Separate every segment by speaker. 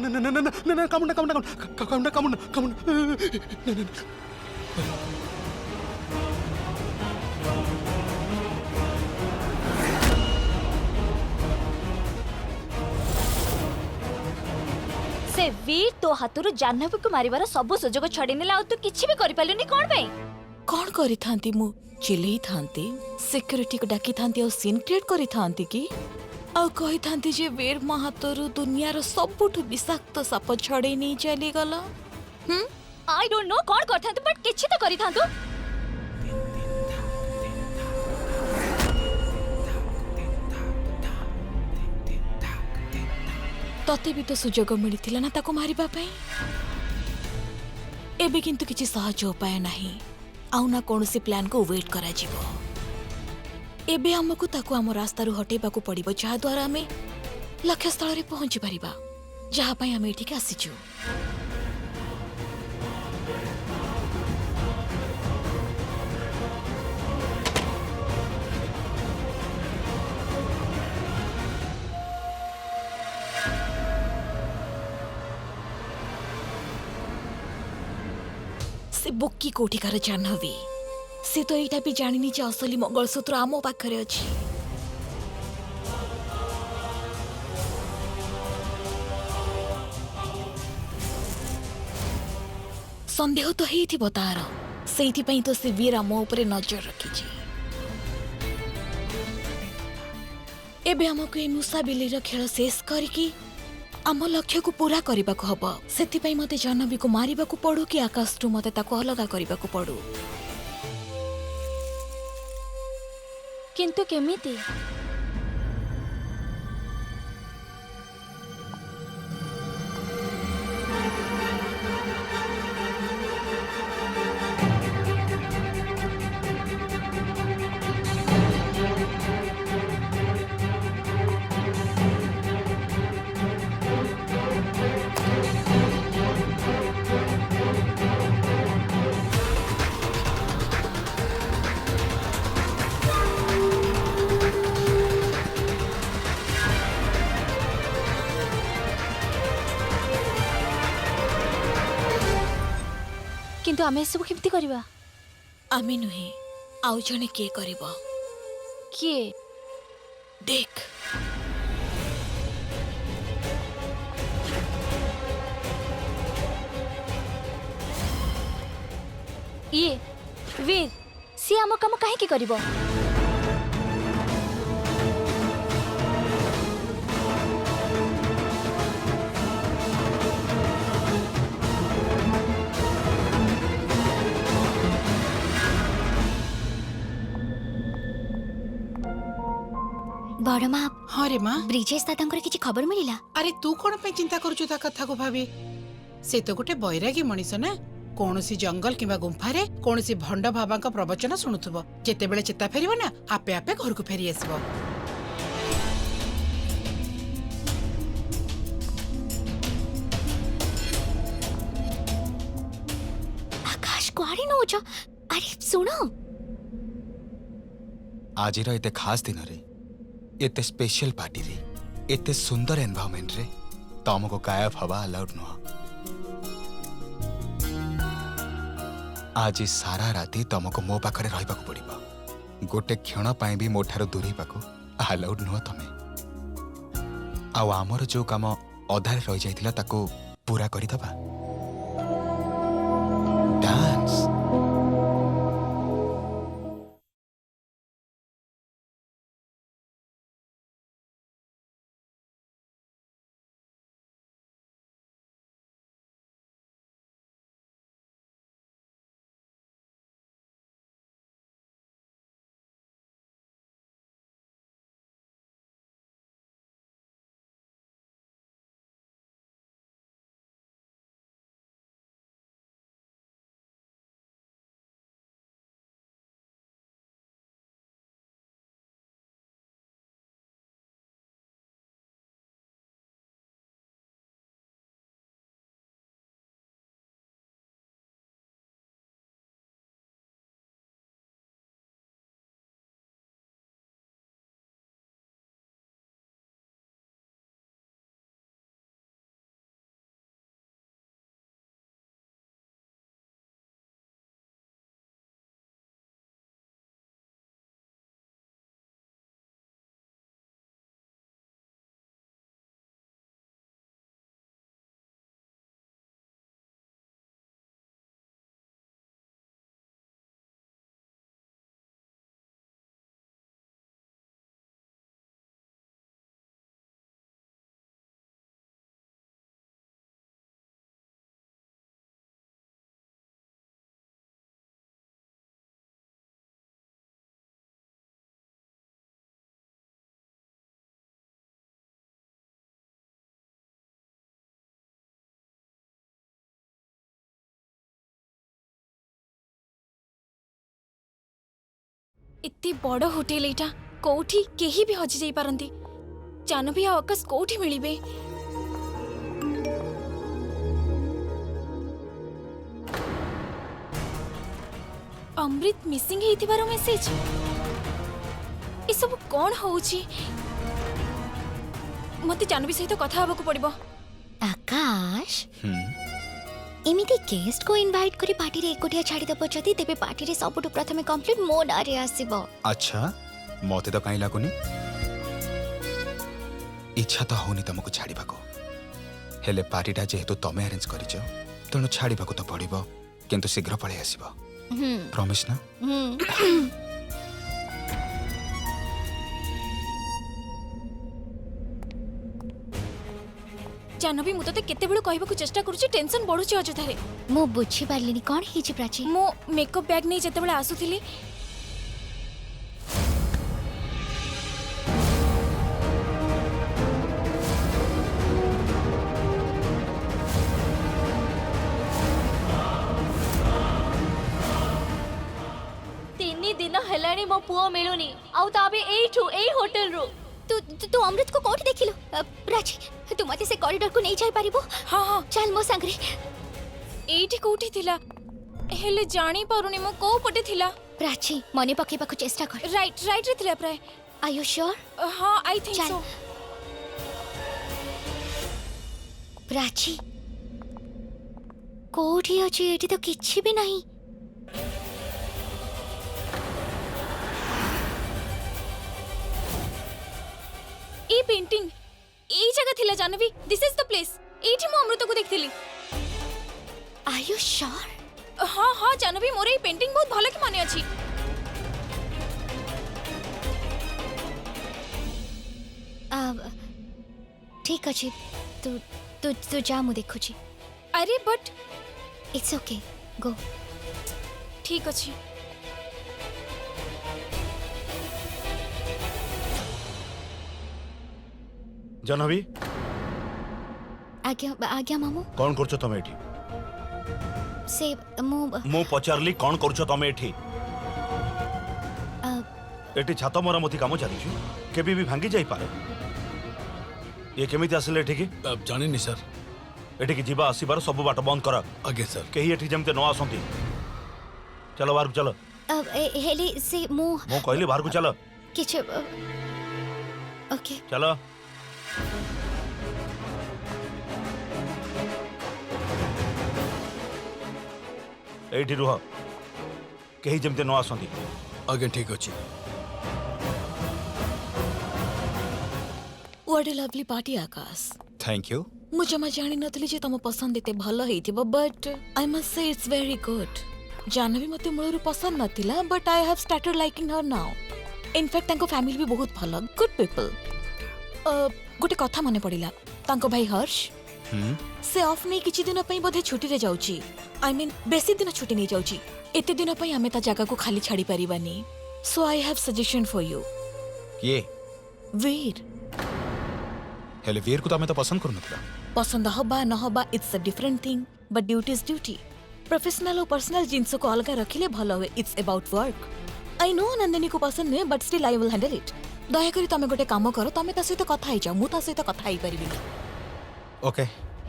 Speaker 1: ना ना ना ना ना ना कामुना कामुना कामुना कामुना कामुना ना ना
Speaker 2: से वीर तो हाथरू जाह्नवी को मारिबार सब सुजोग छड़ी नेला आ तू किछि भी करि पालुनी कोन पे
Speaker 3: कौन करी थांती मु चिल्लई थांती सिक्योरिटी को डाकी थांती और सीन क्रिएट करी थांती की और कही थांती जे वीर महातोरु दुनियार सबुठु विषाक्त साप छड़े नहीं चली गला।
Speaker 2: आई डोंट नो कोन करथांतु बट किछि तो करि थांतु।
Speaker 3: तते भी तो सुजोग मिलिथिला ना ताको मारिबा पई। एबे किंतु किछि सहज उपाय नाही आउ ना कोनोसी प्लान को वेट करा जीवो। एबे हमकु ताको हम रास्ता रु हटेबा को पड़िबो जहा द्वारा हमें लक्ष्य स्थल रे पहुंची परिबा जहा पई हम एठी के आसीचु। से बुक्की कोठिकार जाह्नवी से तो एटा भी जानिनी जे असली मंगलसूत्र आमो पाखरे अछि। संदेह तो हेइथिबो तार सेइथि पई तो से वीर आमो ऊपर नजर रखिछि। एबे हमको ए मुसा बिल्लीर खेल शेष करिकी आम लक्ष्य को पूरा करने को हब से मते जाह्नवी को मारिबा को पड़ू कि आकाश टू मते ताको अलगा करने को पड़ू।
Speaker 2: किंतु केमिति किंतु आमे सब केमिति करबा
Speaker 3: आमे नुहे आउ जने के करिबो
Speaker 2: किए
Speaker 3: देख
Speaker 2: ये वीर सी आम काम काहे की करबो। बड़ माँ
Speaker 4: हाँ रे माँ
Speaker 2: ब्रिजेश दादा किछि खबर मिलिला।
Speaker 4: अरे तू कौन पे चिंता करूछु ता कथा को भाभी से तो गोटे बैरागी मनीष ना कौनसी जंगल किंबा गुंफा रे कौनसी भंड बाबा का प्रवचन शुणुथुबो जेते बेले चेता फेरिबो ना आपे आपे घर को फेरी आसीबो।
Speaker 2: आकाश कुआड़ी न होजो अरे सुनो
Speaker 1: आज एते खास दिन रे एते स्पेशल पार्टी रे एते सुंदर एनवायरनमेंट रे तुमको गायब हवा अलाउड नुह। आज सारा राति तुमको मो पाखरे रहिबा को पड़िबो गोटे क्षण पाए भी मो ठारो दूरी पाको अलाउड नुह तमे। आउ आमर जो काम अधारे रहि जाइतिला ताको पूरा करि दबा।
Speaker 3: इत्ते बड़ होटेल एटा कोठी केही भी हजि जाई पारंती जानवी आ आकाश कोठी मिलिबे अमृत मिसिंग हेतिबार मेसेज ए सब कोन होउची मते जानवी सहित कथा हबको पड़िबो
Speaker 2: आकाश एमिति गेस्ट को इनवाइट करी पार्टी रे एकोटिया छाड़ी दबो जदी तेबे पार्टी रे सबटु प्रथमे कंप्लीट मो नारे आसीबो।
Speaker 1: अच्छा मते तो कहीं लागुनी इच्छा तो होनी तुमको छाड़ीबाको हेले पार्टीटा जेहेतु तमे अरेंज करिछ तेणु छाड़ीबाको तो पड़िबो किंतु शीघ्र पळे आसीबो प्रॉमिस ना।
Speaker 3: जानवी मु तते केते बेलु कहबाकू चेष्टा करूची टेंशन बढ़ुची अजथारे
Speaker 2: मो बुझी पारलिनी कोन हिची प्राची
Speaker 3: मो मेकअप बैग नै जते बेले आसुथिली
Speaker 2: दिन हेलाणी मो पुओ मिलुनी आउ ताबे एठू एई होटल रो तू अमृत को कोठी देखिलो प्राची तू मते से कॉरिडोर को नहीं जाई पारिबो।
Speaker 3: हां हां
Speaker 2: चल मो संगरे
Speaker 3: एठी कोठी थिला हेले जानी पारुनी मो को पटे थिला
Speaker 2: प्राची मने पकेबा को चेष्टा कर
Speaker 3: राइट रे थिला प्राय
Speaker 2: आर यू श्योर
Speaker 3: हां आई थिंक
Speaker 2: चल।
Speaker 3: सो
Speaker 2: प्राची कोठी अछि एठी तो किछि भी नहीं
Speaker 3: ए पेंटिंग ए जगह थिला जानवी दिस इज द प्लेस एठी मो अमृत को देखथिली
Speaker 2: आर यू श्योर
Speaker 3: हां हां जानवी मोर ए पेंटिंग बहुत भलो के माने अछि
Speaker 2: ठीक अछि तू तू तू जा मु देखु छी
Speaker 3: अरे बट
Speaker 2: इट्स ओके गो
Speaker 3: ठीक अछि
Speaker 5: जानवी
Speaker 2: आज्ञा आज्ञा मामू
Speaker 5: कौन करछो तमे एठी
Speaker 2: से मु
Speaker 5: पचारली कौन करछो तमे एठी
Speaker 2: अ,
Speaker 5: एठी छात मरामती काम चली केबी भी भांगी जाई पारे ये केमिति आसिले एठी की
Speaker 6: जानिनी सर
Speaker 5: एठी की जीवा आसीबार सब बाट बंद करा
Speaker 6: आगे सर
Speaker 5: केही एठी जमते न आसंती चलो बाहर चलो
Speaker 2: हेली से मु
Speaker 5: कहली बाहर को चलो
Speaker 2: किछ ओके
Speaker 5: चलो एठी रुह केही जमते न आसंती
Speaker 6: आगे ठीक अछि
Speaker 3: what a lovely party Akash
Speaker 1: thank you
Speaker 3: मु जमा जानी नथली जे तम पसंद एते भलो हेतिबो but I must say it's very good Janhvi मते मूलरू पसंद नथिला but I have started liking her now in fact तांको फैमिली भी बहुत भलो गुड पीपल गोटे कथा मने पड़िला तांको भाई हर्ष से ऑफ नहीं किछि दिन पई बोधे छुट्टी रे जाउची आई मीन बेसी दिन छुट्टी नहीं जाउची एते दिन पई हमें ता जगह को खाली छाड़ी परिबानी so I have suggestion for you
Speaker 1: ये
Speaker 3: वीर
Speaker 1: हेले वीर को तो हमें तो पसंद करनथला
Speaker 3: पसंद हबा न हबा it's a different thing but duty is duty professional और पर्सनल जिंस को अलग रखिले भलो हुए it's about work I know Nandini को पसंद नहीं but still I will handle it दया करी तमे गोटे काम करो तमे ता सहित कथा ही जाओ मु ता सहित कथा ही परिबी
Speaker 1: okay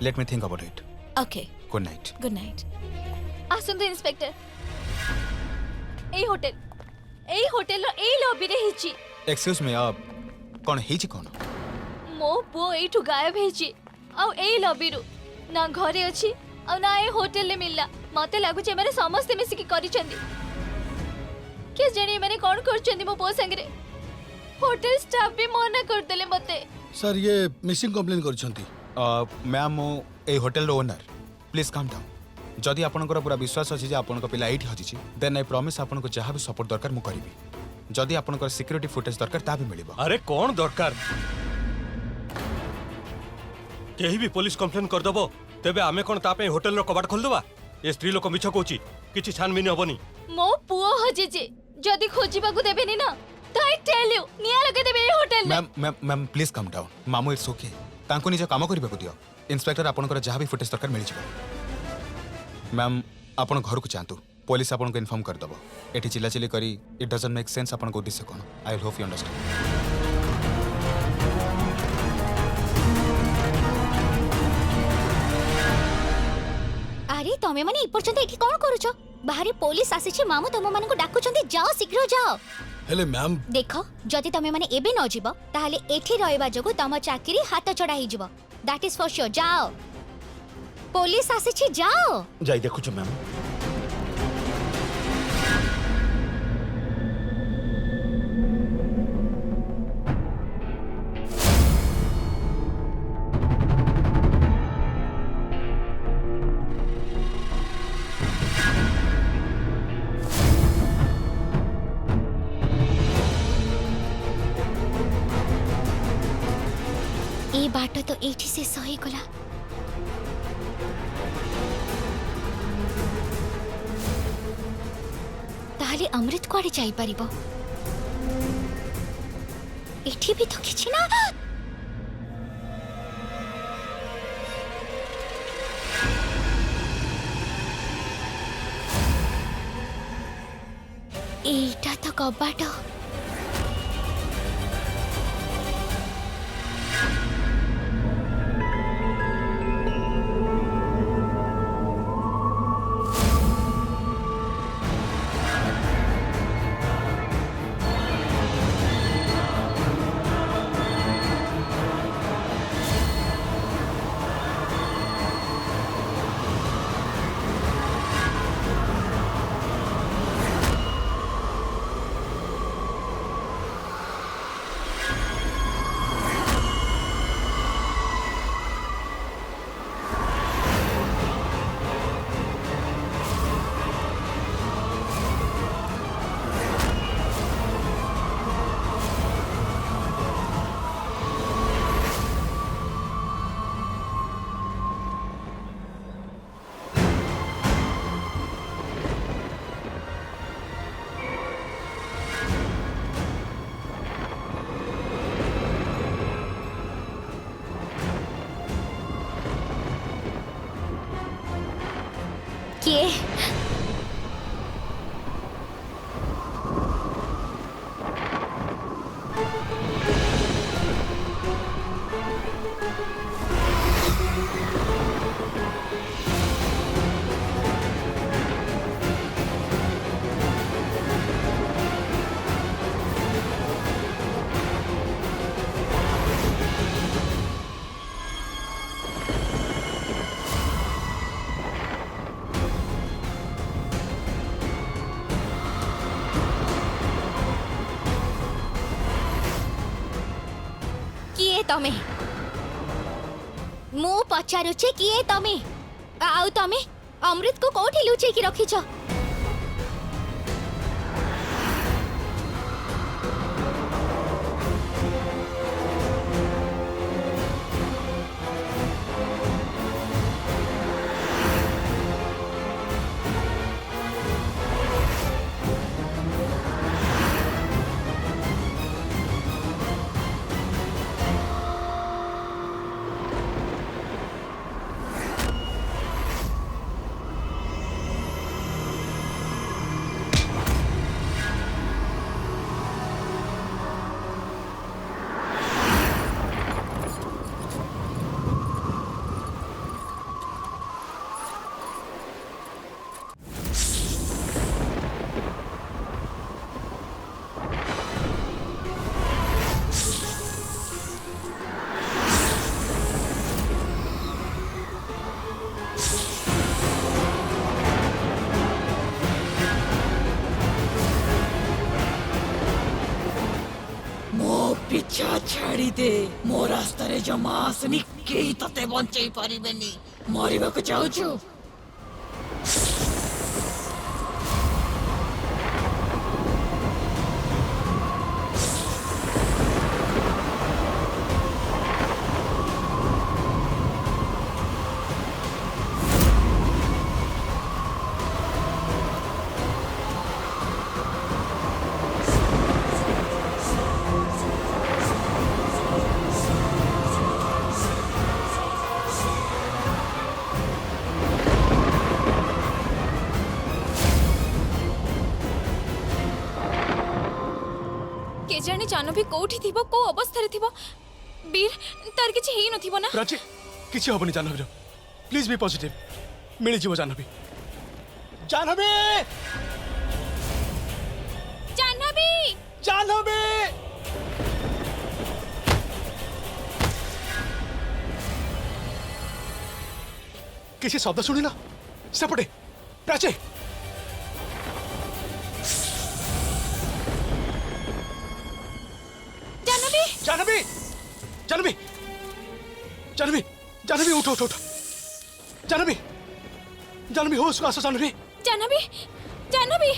Speaker 1: let me think about it
Speaker 3: okay
Speaker 1: good night
Speaker 3: good night
Speaker 2: आसंतु इंस्पेक्टर एई होटल रो एई लॉबी रे हिची
Speaker 1: एक्सक्यूज मी अब कौन हिची कौन
Speaker 2: मो पुओ एठू गायब हेची आ एई लॉबी रो ना घरे अछि आ ना ए होटल ले मिलला मते लागु जे माने समस्त मिसी की करी चंदी के जणी माने कोन कर चंदी मो पुओ संगरे होटल स्टाफ भी मना कर देले मते
Speaker 6: सर ये मिसिंग कंप्लेन करछंती
Speaker 1: मैम ए होटल रो ओनर प्लीज काम डाउन जदि आपनकर पूरा विश्वास अछि जे आपनक पिला एठी हजिछि देन आई प्रॉमिस आपनको जहां भी सपोर्ट दरकार मु करिवि जदि आपनकर सिक्योरिटी फुटेज दरकार ता भी मिलिबो
Speaker 7: अरे कौन दरकार केही भी पुलिस कंप्लेन कर दबो तेबे आमे कोन तापे होटल रो कबाट खोल दबा ए स्त्री लोक मिछ कोची किछि छानबिन हबनी
Speaker 2: मो पुओ हजिछि जदि खोजिबा को देबेनी ना तो आई टेल यू निया लगे देबे ए होटल ले
Speaker 1: मैम प्लीज कम डाउन मामू इट्स ओके तांको निज काम करिबा को दियो इंस्पेक्टर आपनकर जहां भी फुटेज दरकार मिलि जिवो मैम आपन घर को चाहतु पुलिस आपन को इन्फॉर्म कर दबो एठी चिल्लाचिल्ली करी इट डजंट मेक सेंस आपन को उद्देश्य कोन आई होप यू अंडरस्टैंड
Speaker 8: अरे तमे माने इपर्यंत एठी कोन करूछ बाहरी पुलिस आसीछि मामू तम माने को डाकुचंदी जाओ शीघ्र जाओ
Speaker 6: हेले मैम
Speaker 8: देखो जदि तमे माने एबे न जिवो ताहाले एठी रहइबा जगु तम चाकरी हाथ चढ़ा ही जिवो दैट इज फॉर श्योर जाओ पुलिस आसीछि जाओ
Speaker 5: যাই দেখুছ ম্যাম
Speaker 8: ए बाट तो एठी से सही गला ताहले अमृत कुआडे जाई परिबो एठी भी तो किछि ना एटा तो कबाट किए किए तमे मु पचारुचे किए तमे आउ तमे अमृत को कोठी लुचे की रखिछ
Speaker 3: पिछा छाड़ी दे मो रास्ता रे जमा आसनी केही तते बंचई परिबेनी मरिबा को चाहूछु जाने जानवी कोठी थिबो को अवस्था रे थिबो वीर तार किछि हेई नथिबो ना
Speaker 9: प्राची किसी हबनी जानवी प्लीज बी पॉजिटिव मिल जीव जानवी जानवी
Speaker 3: जानवी
Speaker 9: जानवी किसी शब्द शुणिल सेपटे प्राची
Speaker 3: जानवी
Speaker 9: जानवी जानवी जानवी जानवी उठ उठ उठ जानवी जानवी होश को आस Janhvi
Speaker 3: Janhvi Janhvi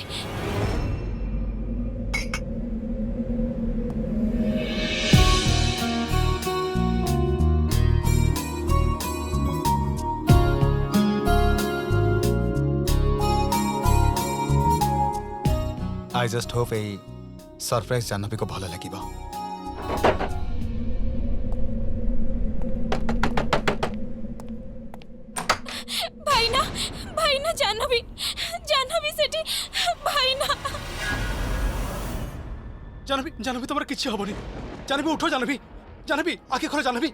Speaker 1: I just hope a surprise Janhvi को भल लगिब
Speaker 3: भाईना जानवी जानवी सेठी भाईना
Speaker 9: जानवी जानवी तुम्हारा किसी हबनी जानवी उठो जानवी जानवी आखि खोलो जानवी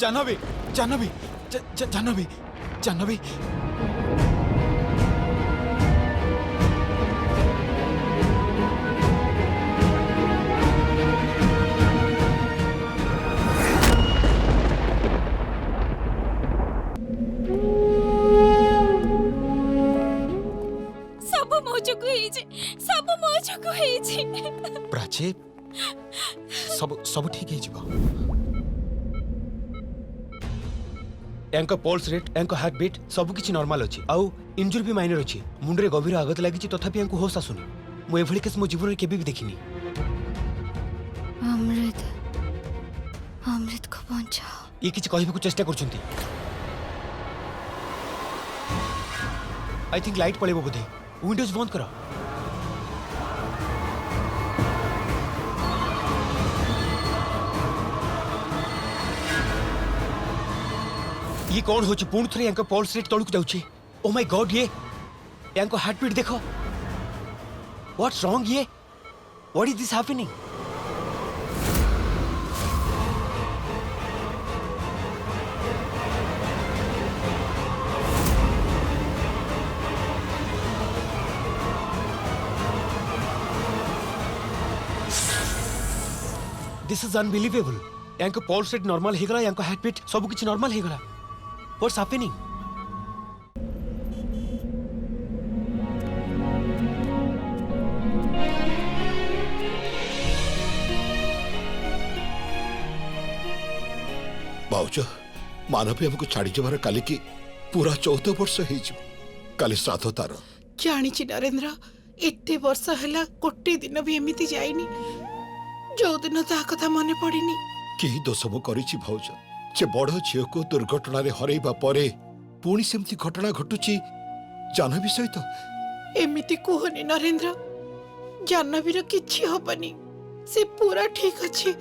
Speaker 1: जाह्नवी जाह्नवी जाह्नवी जाह्नवी
Speaker 3: सब मोचको हेछि
Speaker 1: प्राची सब सब ठीक है जीवा
Speaker 10: एंको पल्स रेट एंको हार्ट बीट सब किछि नॉर्मल अछि आउ इंजुरी भी माइनर अछि मुंडरे गभीर आघात लागि तथापि एंको होश आसुनी मो एभଳି केस मो जीवन केबे भी देखिनी
Speaker 8: अमृत को बचाओ
Speaker 10: ये किछि कहबे को चेष्टा करछंती I think light पळेबो Bodhe Windows बंद करा ये कौन होची पूर्ण थरे यांको पल्स रेट तळुक जाउची ओ माय गॉड ये यांको हार्ट बीट देखो व्हाट्स रॉन्ग ये what is this happening this is unbelievable यांको पल्स रेट नॉर्मल हे गला यांको हार्ट बीट सब किछि नॉर्मल हे गला व्हाट्स हैपनिंग
Speaker 11: भाउज मानवी हमको छाड़ी जबार काली की पूरा 14 वर्ष हो काली श्राद्ध तार
Speaker 4: जानी नरेंद्र एते वर्ष हैला गोटे दिन भी एमिति जाइनी जो दिन ता कथा मने पड़िनी
Speaker 11: कि दोष मु करिछि भाउज जे बड़ झियो को दुर्घटना रे हरैबा परे पुणी सेमती घटना घटुची जानवी सहित
Speaker 4: एमिति कुहनी नरेंद्र जानवीर किछि हबनी से पूरा ठीक अछि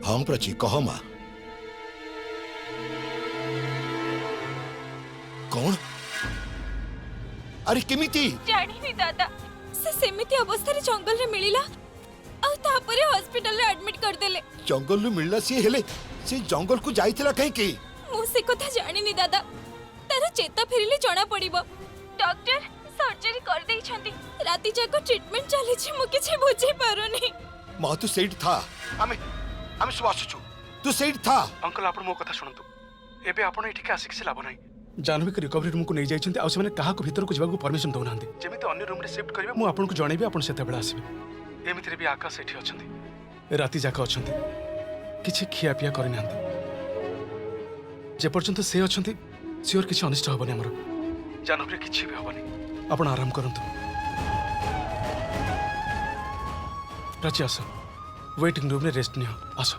Speaker 11: हाँ प्राची कह मां कौन अरे केमिति
Speaker 3: जानिनी दादा से सेमिति अवस्था रे जंगल रे मिलिला आ तापरे हॉस्पिटल रे एडमिट कर देले
Speaker 11: जंगल नु मिलला सी हेले से जंगल को जाइथिला कहीं की
Speaker 3: मु से कथा जानिनी दादा तार चेता फेरिले जणा पड़िबो डॉक्टर सर्जरी कर देई छंती राती जाको ट्रीटमेंट चली छी मु किछि बुझी पारुनी
Speaker 11: मां तू सेठ था हमें सब आसुछु तू सेठ था
Speaker 9: अंकल आपण मो कथा सुनंतु एबे आपण एठी के आसी किसी लाभ नाही जानवी के रिकवरी रूम को नहीं जाइछंती आ से माने काहा को भीतर को जिबाको परमिशन दउ नांती जेमिति अन्य रूम रे शिफ्ट करिवे मु आपण को जणैबे आपण सेते बेला आसीबे एमिति रे भी आकाश एठी अछंती राती जाका अछंती किछि खिया पिया करि नांती जे पर्यंत से अछंती सियोर किछि अनिष्ट हबनी हमर जानवी किछि भी हबनी आपण आराम करंतु प्राची आस वेटिंग रूम रे रेस्ट नियो आस